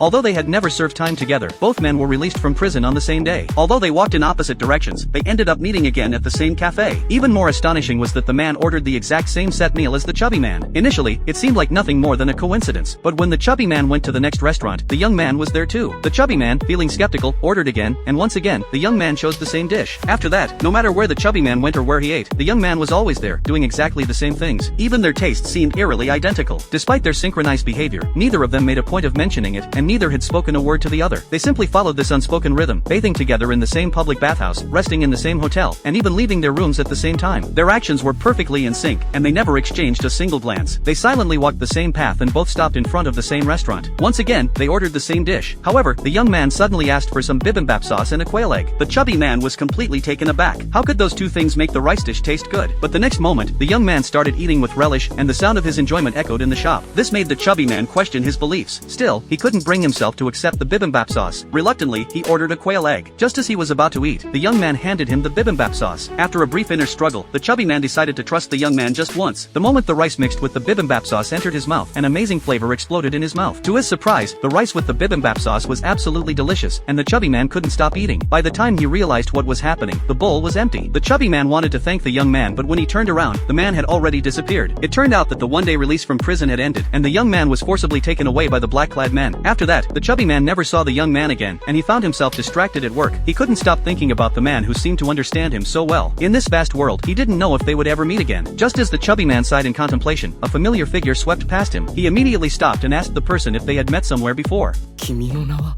Although they had never served time together, both men were released from prison on the same day. Although they walked in opposite directions, they ended up meeting again at the same cafe. Even more astonishing was that the man ordered the exact same set meal as the chubby man. Initially, it seemed like nothing more than a coincidence, but when the chubby man went to the next restaurant, the young man was there too. The chubby man, feeling skeptical, ordered again, and once again, the young man chose the same dish. After that, no matter where the chubby man went or where he ate, the young man was always there, doing exactly the same things. Even their tastes seemed eerily identical. Despite their synchronized behavior, neither of them made a point of mentioning it, and neither had spoken a word to the other. They simply followed this unspoken rhythm, bathing together in the same public bathhouse, resting in the same hotel, and even leaving their rooms at the same time. Their actions were perfectly in sync, and they never exchanged a single glance. They silently walked the same path and both stopped in front of the same restaurant. Once again, they ordered the same dish. However, the young man suddenly asked for some bibimbap sauce and a quail egg. The chubby man was completely taken aback. How could those two things make the rice dish taste good? But the next moment, the young man started eating with relish, and the sound of his enjoyment echoed in the shop. This made the chubby man question his beliefs. Still, he couldn't bring himself to accept the bibimbap sauce. Reluctantly, he ordered a quail egg. Just as he was about to eat, the young man handed him the bibimbap sauce. After a brief inner struggle, the chubby man decided to trust the young man just once. The moment the rice mixed with the bibimbap sauce entered his mouth, an amazing flavor exploded in his mouth. To his surprise, the rice with the bibimbap sauce was absolutely delicious, and the chubby man couldn't stop eating. By the time he realized what was happening, the bowl was empty. The chubby man wanted to thank the young man, but when he turned around, the man had already disappeared. It turned out that the one-day release from prison had ended, and the young man was forcibly taken away by the black-clad men. After that, the chubby man never saw the young man again, and he found himself distracted at work. He couldn't stop thinking about the man who seemed to understand him so well. In this vast world, he didn't know if they would ever meet again. Just as the chubby man sighed in contemplation, a familiar figure swept past him. He immediately stopped and asked the person if they had met somewhere before. 君の名は